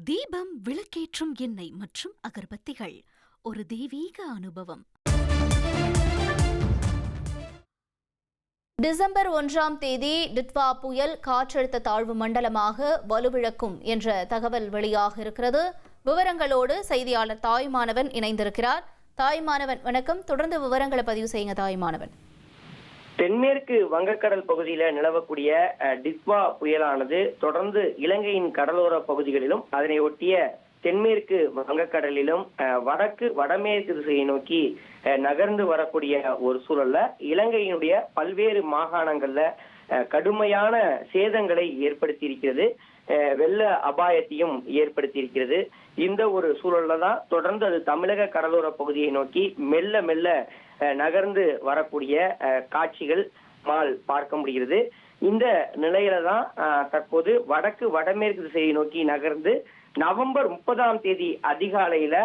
தீபம் விளக்கேற்றும் எண்ணெய் மற்றும் அகர்பத்திகள் ஒரு தெய்வீக அனுபவம். டிசம்பர் 1ஆம் தேதி டிட்வா புயல் காற்றழுத்த தாழ்வு மண்டலமாக வலுவிழக்கும் என்ற தகவல் வெளியாக இருக்கிறது. விவரங்களோடு செய்தியாளர் தாய்மானவன் இணைந்திருக்கிறார். தாய்மானவன் வணக்கம். தொடர்ந்து விவரங்களை பதிவு செய்யுங்க தாய்மானவன். தென்மேற்கு வங்கக்கடல் பகுதியில நிலவக்கூடிய டிட்வா புயலானது தொடர்ந்து இலங்கையின் கடலோர பகுதிகளிலும் அதனை ஒட்டிய தென்மேற்கு வங்கக்கடலிலும் வடமேற்கு திசையை நோக்கி நகர்ந்து வரக்கூடிய ஒரு சூழல்ல இலங்கையினுடைய பல்வேறு மாகாணங்கள்ல கடுமையான சேதங்களை ஏற்படுத்தி இருக்கிறது. வெள்ள அபாயத்தையும் ஏற்படுத்தி இருக்கிறது. இந்த ஒரு சூழல்ல தான் தொடர்ந்து அது தமிழக கடலோர பகுதியை நோக்கி மெல்ல மெல்ல நகர்ந்து வரக்கூடிய காட்சிகள் பார்க்க முடிகிறது. இந்த நிலையில தான் தற்போது வடமேற்கு திசையை நோக்கி நகர்ந்து நவம்பர் 30ஆம் தேதி அதிகாலையில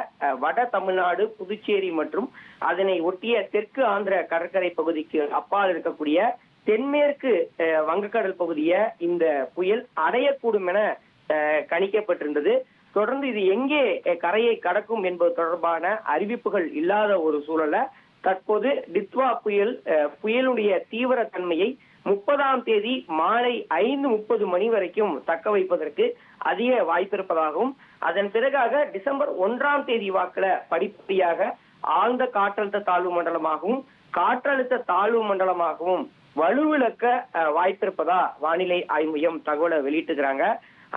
வட தமிழ்நாடு, புதுச்சேரி மற்றும் அதனை ஒட்டிய தெற்கு ஆந்திர கடற்கரை பகுதிக்கு அப்பால் இருக்கக்கூடிய தென்மேற்கு வங்கக்கடல் பகுதியை இந்த புயல் அடையக்கூடும் என கணிக்கப்பட்டிருந்தது. தொடர்ந்து இது எங்கே கரையை கடக்கும் என்பது தொடர்பான அறிவிப்புகள் இல்லாத ஒரு சூழல தற்போது டிட்வா புயலுடைய தீவிர தன்மையை 30ஆம் தேதி மாலை 5:30 மணி வரைக்கும் தக்க வைப்பதற்கு அதிக வாய்ப்பு இருப்பதாகவும் அதன் பிறகாக டிசம்பர் 1ஆம் தேதி வாக்குல படிப்படியாக ஆழ்ந்த காற்றழுத்த தாழ்வு மண்டலமாகவும் வலுவிழக்க வாய்ப்பிருப்பதா வானிலை ஆய்வு மையம் தகவலை வெளியிட்டுக்கிறாங்க.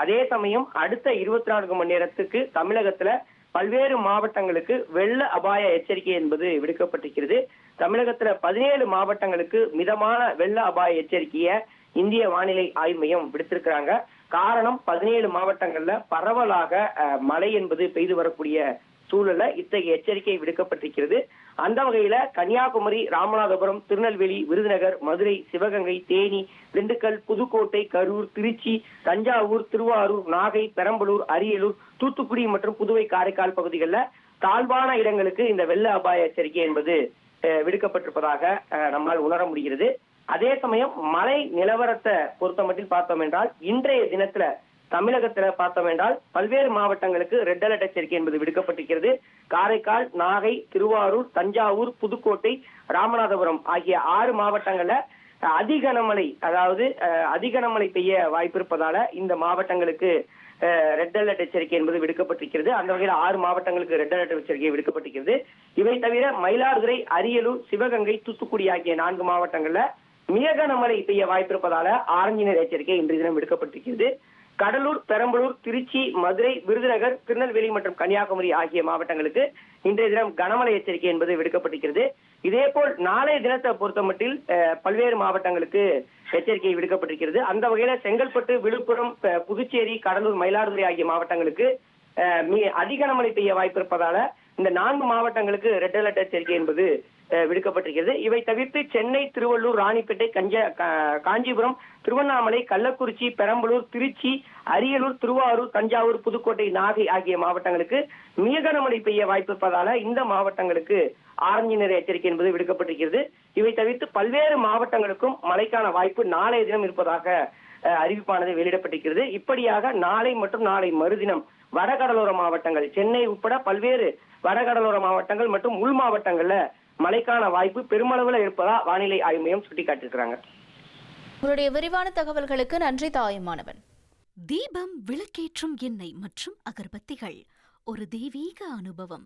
அதே சமயம் அடுத்த 24 மணி நேரத்துக்கு தமிழகத்துல பல்வேறு மாவட்டங்களுக்கு வெள்ள அபாய எச்சரிக்கை என்பது விடுக்கப்பட்டிருக்கிறது. தமிழகத்துல 17 மாவட்டங்களுக்கு மிதமான வெள்ள அபாய எச்சரிக்கையை இந்திய வானிலை ஆய்வு மையம் விடுத்திருக்கிறாங்க. காரணம் 17 மாவட்டங்கள்ல பரவலாக மழை என்பது பெய்து வரக்கூடிய சூழல்ல இத்தகைய எச்சரிக்கை விடுக்கப்பட்டிருக்கிறது. அந்த வகையில கன்னியாகுமரி, ராமநாதபுரம், திருநெல்வேலி, விருதுநகர், மதுரை, சிவகங்கை, தேனி, திண்டுக்கல், புதுக்கோட்டை, கரூர், திருச்சி, தஞ்சாவூர், திருவாரூர், நாகை, பெரம்பலூர், அரியலூர், தூத்துக்குடி மற்றும் புதுவை, காரைக்கால் பகுதிகளில் தாழ்வான இடங்களுக்கு இந்த வெள்ள அபாய எச்சரிக்கை என்பது விடுக்கப்பட்டிருப்பதாக நம்மால் உணர முடிகிறது. அதே சமயம் மழை நிலவரத்தை பொறுத்த மட்டும் பார்த்தோம் என்றால் இன்றைய தினத்துல தமிழகத்துல பார்த்தோம் என்றால் பல்வேறு மாவட்டங்களுக்கு ரெட் அலர்ட் எச்சரிக்கை என்பது விடுக்கப்பட்டிருக்கிறது. காரைக்கால், நாகை, திருவாரூர், தஞ்சாவூர், புதுக்கோட்டை, ராமநாதபுரம் ஆகிய 6 மாவட்டங்கள்ல அதிகனமழை பெய்ய வாய்ப்பு இருப்பதால இந்த மாவட்டங்களுக்கு ரெட் அலர்ட் எச்சரிக்கை என்பது விடுக்கப்பட்டிருக்கிறது. அந்த வகையில் 6 மாவட்டங்களுக்கு ரெட் அலர்ட் எச்சரிக்கை விடுக்கப்பட்டிருக்கிறது. இவை தவிர மயிலாடுதுறை, அரியலூர், சிவகங்கை, தூத்துக்குடி ஆகிய 4 மாவட்டங்கள்ல மிக கனமழை பெய்ய வாய்ப்பு இருப்பதால ஆரஞ்சு நிற எச்சரிக்கை இன்றைய தினம் விடுக்கப்பட்டிருக்கிறது. கடலூர், பெரம்பலூர், திருச்சி, மதுரை, விருதுநகர், திருநெல்வேலி மற்றும் கன்னியாகுமரி ஆகிய மாவட்டங்களுக்கு இன்றைய தினம் கனமழை எச்சரிக்கை என்பது விடுக்கப்பட்டிருக்கிறது. இதேபோல் நாளைய தினத்தை பொறுத்த மட்டில் பல்வேறு மாவட்டங்களுக்கு எச்சரிக்கை விடுக்கப்பட்டிருக்கிறது. அந்த வகையில செங்கல்பட்டு, விழுப்புரம், புதுச்சேரி, கடலூர், மயிலாடுதுறை ஆகிய மாவட்டங்களுக்கு அதிக கனமழை பெய்ய வாய்ப்பு இருப்பதால இந்த 4 மாவட்டங்களுக்கு ரெட் அலர்ட் எச்சரிக்கை என்பது விடுக்கப்பட்டிருக்கிறது. இவை தவிர்த்து சென்னை, திருவள்ளூர், ராணிப்பேட்டை, காஞ்சிபுரம், திருவண்ணாமலை, கள்ளக்குறிச்சி, பெரம்பலூர், திருச்சி, அரியலூர், திருவாரூர், தஞ்சாவூர், புதுக்கோட்டை, நாகை ஆகிய மாவட்டங்களுக்கு மிக கனமழை பெய்ய வாய்ப்பு இருப்பதால இந்த மாவட்டங்களுக்கு ஆரஞ்சு நிற எச்சரிக்கை என்பது விடுக்கப்பட்டிருக்கிறது. இவை தவிர்த்து பல்வேறு மாவட்டங்களுக்கும் மழைக்கான வாய்ப்பு நாளைய தினம் இருப்பதாக அறிவிப்பானது வெளியிடப்பட்டிருக்கிறது. இப்படியாக நாளை மற்றும் நாளை மறுதினம் வடகடலோர மாவட்டங்கள், சென்னை உட்பட பல்வேறு வடகடலோர மாவட்டங்கள் மற்றும் உள் மாவட்டங்கள்ல மழைக்கான வாய்ப்பு பெருமளவுல இருப்பதா வானிலை ஆய்வு மையம் சுட்டிக்காட்டியிருக்கிறாங்க. உங்களுடைய விரிவான தகவல்களுக்கு நன்றி தாயுமானவன். தீபம் விளக்கேற்றும் எண்ணெய் மற்றும் அகர்பத்திகள் ஒரு தெய்வீக அனுபவம்.